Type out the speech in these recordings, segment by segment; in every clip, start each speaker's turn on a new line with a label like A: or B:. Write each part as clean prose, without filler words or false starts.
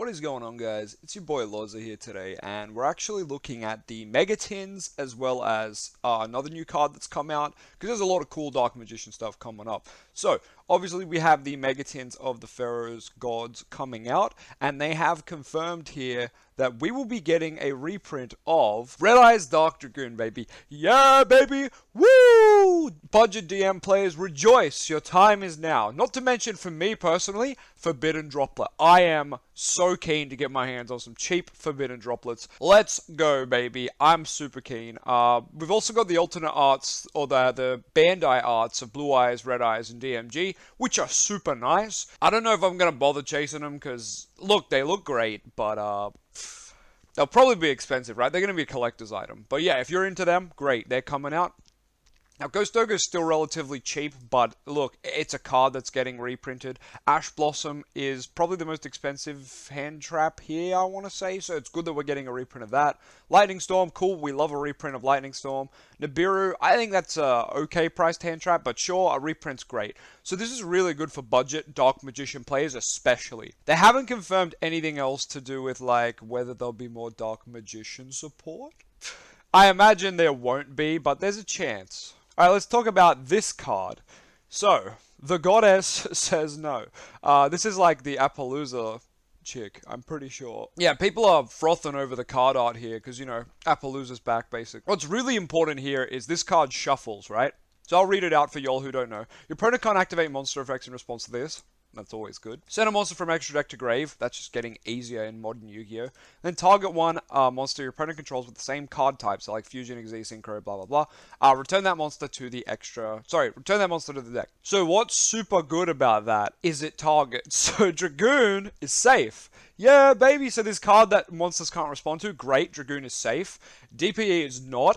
A: What is going on, guys? It's your boy LOZA here today, and we're actually looking at the Mega Tins as well as another new card that's come out, because there's a lot of cool Dark Magician stuff coming up. So, obviously we have the Mega Tins of the Pharaoh's Gods coming out, and they have confirmed here that we will be getting a reprint of Red Eyes Dark Dragoon, baby. Yeah, baby! Woo! Budget DM players, rejoice! Your time is now. Not to mention, for me personally, Forbidden Droplet. I am so keen to get my hands on some cheap Forbidden Droplets. Let's go, baby. I'm super keen. We've also got the alternate arts, or the Bandai arts of Blue Eyes, Red Eyes, and DMG, which are super nice. I don't know if I'm going to bother chasing them, because, look, they look great, but, they'll probably be expensive, right? They're going to be a collector's item. But yeah, if you're into them, great. They're coming out. Now, Ghost Ogre is still relatively cheap, but look, it's a card that's getting reprinted. Ash Blossom is probably the most expensive hand trap here, I want to say, so it's good that we're getting a reprint of that. Lightning Storm, cool, we love a reprint of Lightning Storm. Nibiru, I think that's a okay priced hand trap, but sure, a reprint's great. So this is really good for budget Dark Magician players especially. They haven't confirmed anything else to do with, like, whether there'll be more Dark Magician support. I imagine there won't be, but there's a chance. Alright, let's talk about this card. So, the Goddess says no. This is like the Appaloosa chick, I'm pretty sure. Yeah, people are frothing over the card art here, because, you know, Appaloosa's back, basically. What's really important here is this card shuffles, right? So I'll read it out for y'all who don't know. Your opponent can't activate monster effects in response to this. That's always good. Send a monster from extra deck to grave. That's just getting easier in modern Yu-Gi-Oh! Then target one monster your opponent controls with the same card type, so like Fusion, Xyz, Synchro, blah, blah, blah. Return that monster to the return that monster to the deck. So what's super good about that is it targets. So Dragoon is safe. Yeah, baby. So this card that monsters can't respond to, great. Dragoon is safe. DPE is not.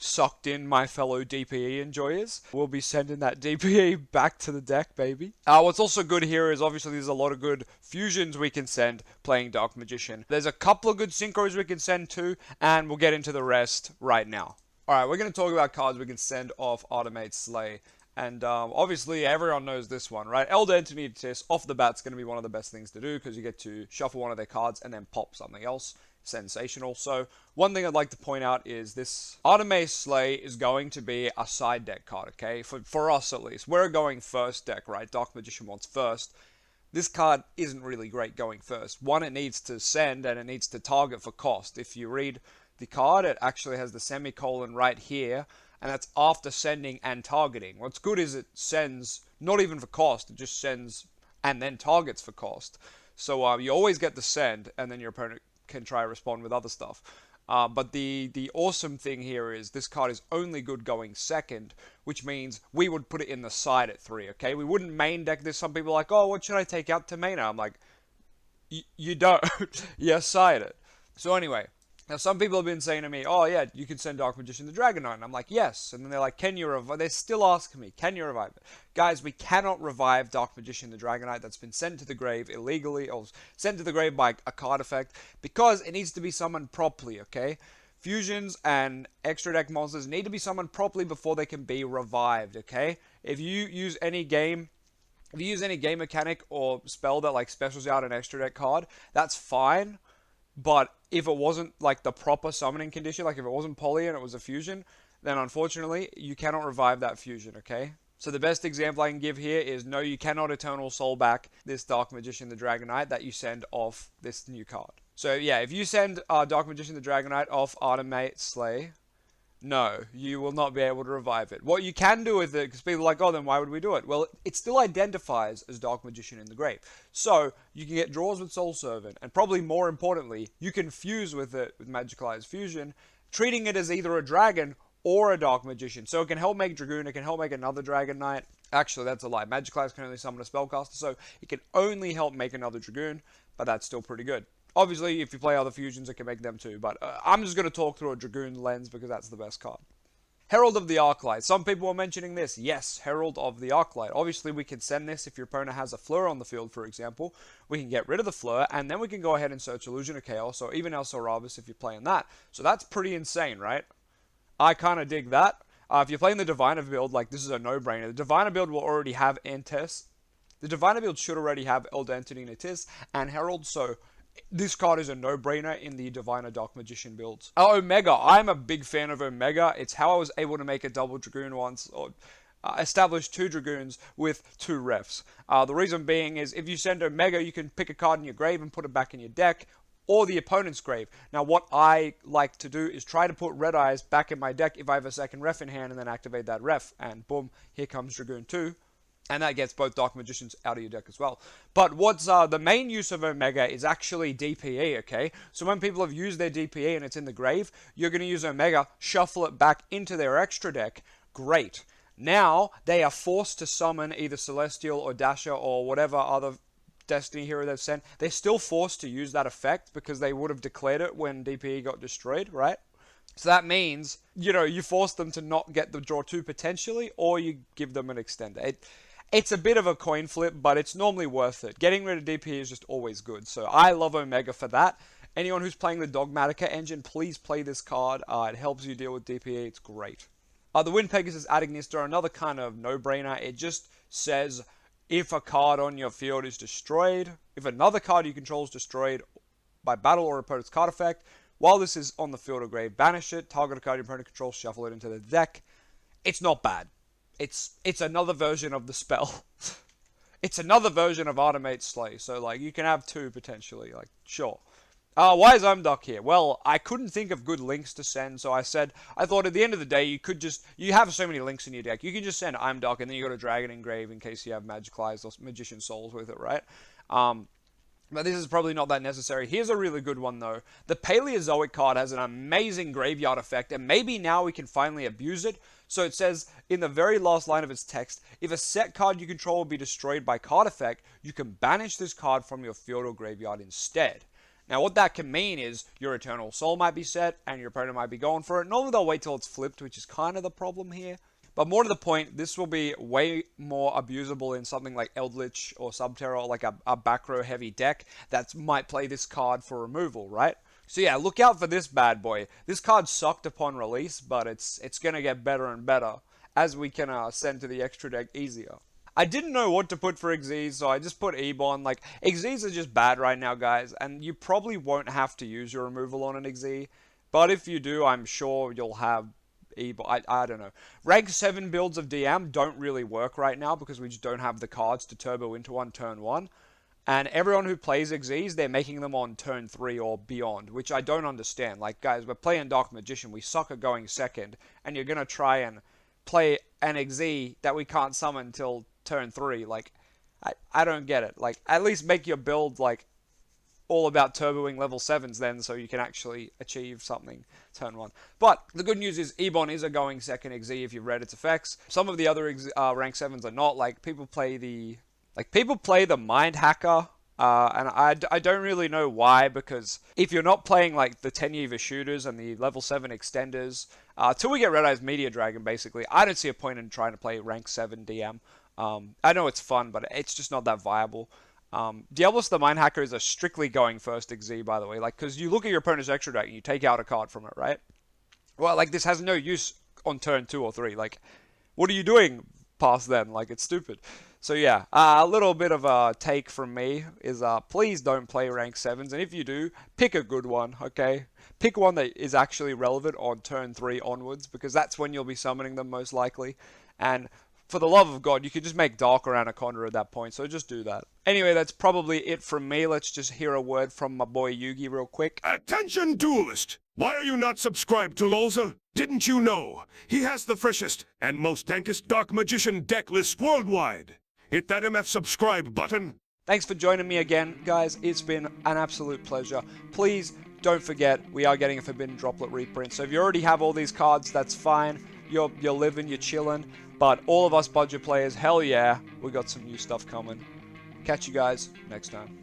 A: Sucked in, my fellow DPE enjoyers. We'll be sending that DPE back to the deck, baby. What's also good here is obviously there's a lot of good fusions we can send playing Dark Magician. There's a couple of good synchros we can send too, and we'll get into the rest right now. Alright, we're going to talk about cards we can send off Artemate Slay. And obviously everyone knows this one, right? Elder Entity Test off the bat's going to be one of the best things to do, because you get to shuffle one of their cards and then pop something else. Sensational. So one thing I'd like to point out is this Artemate Slay is going to be a side deck card, okay? For us at least. We're going first deck, right? Dark Magician wants first. This card isn't really great going first. One, it needs to send and it needs to target for cost. If you read the card, it actually has the semicolon right here, and that's after sending and targeting. What's good is it sends not even for cost, it just sends and then targets for cost. So you always get the send, and then your opponent can try to respond with other stuff. But the awesome thing here is this card is only good going second, which means we would put it in the side at 3, okay? We wouldn't main deck this. Some people are like, oh, what should I take out to main? I'm like, you don't. You side it. So anyway, now some people have been saying to me, oh yeah, you can send Dark Magician to Dragon Knight. And I'm like, yes. And then they're like, can you revive? They're still asking me, can you revive it? Guys, we cannot revive Dark Magician the Dragon Knight that's been sent to the grave illegally, or sent to the grave by a card effect, because it needs to be summoned properly, okay? Fusions and extra deck monsters need to be summoned properly before they can be revived, okay? If you use any game mechanic or spell that like specials out an extra deck card, that's fine. But if it wasn't like the proper summoning condition, like if it wasn't poly and it was a fusion, then unfortunately you cannot revive that fusion, okay? So the best example I can give here is, no, you cannot Eternal Soul back this Dark Magician the Dragon Knight that you send off this new card. So yeah, if you send Dark Magician the Dragon Knight off Artemate Slay, no, you will not be able to revive it. What you can do with it, because people are like, oh, then why would we do it? Well, it still identifies as Dark Magician in the grave. So, you can get draws with Soul Servant, and probably more importantly, you can fuse with it with Magicalized Fusion, treating it as either a dragon or a Dark Magician. So it can help make Dragoon, it can help make another Dragon Knight. Actually, that's a lie. Magicalized can only summon a Spellcaster, so it can only help make another Dragoon, but that's still pretty good. Obviously, if you play other fusions, it can make them too, but I'm just going to talk through a Dragoon lens because that's the best card. Herald of the Arclight. Some people were mentioning this. Yes, Herald of the Arclight. Obviously, we can send this if your opponent has a Fleur on the field, for example. We can get rid of the Fleur, and then we can go ahead and search Illusion of Chaos, or even El Sorabus if you're playing that. So that's pretty insane, right? I kind of dig that. If you're playing the Diviner build, like, this is a no-brainer. The Diviner build will already have Entes. The Diviner build should already have Elder Entity Natis and Herald, so this card is a no-brainer in the Diviner Dark Magician builds. Omega. I'm a big fan of Omega. It's how I was able to make a double Dragoon once, or establish 2 Dragoons with 2 refs. The reason being is if you send Omega, you can pick a card in your grave and put it back in your deck, or the opponent's grave. Now, what I like to do is try to put Red Eyes back in my deck if I have a second ref in hand, and then activate that ref, and boom, here comes Dragoon 2. And that gets both Dark Magicians out of your deck as well. But what's the main use of Omega is actually DPE, okay? So when people have used their DPE and it's in the grave, you're going to use Omega, shuffle it back into their extra deck. Great. Now, they are forced to summon either Celestial or Dasher or whatever other Destiny hero they've sent. They're still forced to use that effect because they would have declared it when DPE got destroyed, right? So that means, you know, you force them to not get the draw 2 potentially, or you give them an extender. It's a bit of a coin flip, but it's normally worth it. Getting rid of DPE is just always good. So I love Omega for that. Anyone who's playing the Dogmatica engine, please play this card. It helps you deal with DPE. It's great. The Wind Pegasus Adignista, another kind of no-brainer. It just says if a card on your field is destroyed, if another card you control is destroyed by battle or opponent's card effect, while this is on the field or grave, banish it, target a card your opponent controls, shuffle it into the deck. It's not bad. It's another version of the spell. It's another version of Artemate Slay. So, like, you can have 2 potentially. Like, sure. Why is Umduck here? Well, I couldn't think of good links to send, so I thought at the end of the day, you have so many links in your deck. You can just send Umduck, and then you got a Dragon Engrave in case you have Magic Eyes or Magician Souls with it, right? But this is probably not that necessary. Here's a really good one, though. The Paleozoic card has an amazing graveyard effect, and maybe now we can finally abuse it. So it says, in the very last line of its text, if a set card you control will be destroyed by card effect, you can banish this card from your field or graveyard instead. Now, what that can mean is your Eternal Soul might be set, and your opponent might be going for it. Normally, they'll wait till it's flipped, which is kind of the problem here. But more to the point, this will be way more abusable in something like Eldritch or Subterror, or like a back row heavy deck that might play this card for removal, right? So yeah, look out for this bad boy. This card sucked upon release, but it's going to get better and better as we can send to the extra deck easier. I didn't know what to put for Xyz, so I just put Ebon. Like, Xyz are just bad right now, guys, and you probably won't have to use your removal on an Xyz. But if you do, I'm sure you'll have I don't know. Rank 7 builds of DM don't really work right now because we just don't have the cards to turbo into one turn 1. And everyone who plays Xyz, they're making them on turn 3 or beyond, which I don't understand. Like, guys, we're playing Dark Magician, we suck at going second, and you're going to try and play an Xyz that we can't summon until turn 3. Like, I don't get it. Like, at least make your build, like, all about turboing level 7s then, so you can actually achieve something turn 1. But the good news is Ebon is a going second Xyz if you've read its effects. Some of the other rank 7s are not. Like, people play the Mind Hacker, and I don't really know why, because if you're not playing like the 10-year shooters and the level 7 extenders, till we get Red Eyes Meteor Dragon, basically, I don't see a point in trying to play rank 7 DM. I know it's fun, but it's just not that viable. Diablos the Mind Hacker is a strictly going first Xyz, by the way, like, because you look at your opponent's extra deck and you take out a card from it, right? Well, like, this has no use on turn 2 or 3. Like, what are you doing past then? Like, it's stupid. So yeah, a little bit of a take from me is please don't play rank 7s, and if you do, pick a good one, okay? Pick one that is actually relevant on turn 3 onwards, because that's when you'll be summoning them most likely. And for the love of God, you could just make Dark or Anaconda at that point, so just do that. Anyway, that's probably it from me. Let's just hear a word from my boy Yugioh real quick.
B: Attention, duelist! Why are you not subscribed to LOZA? Didn't you know? He has the freshest and most dankest Dark Magician deck list worldwide. Hit that MF subscribe button.
A: Thanks for joining me again, guys. It's been an absolute pleasure. Please don't forget, we are getting a Forbidden Droplet reprint, so if you already have all these cards, that's fine. You're living, you're chilling. But all of us budget players, hell yeah, we got some new stuff coming. Catch you guys next time.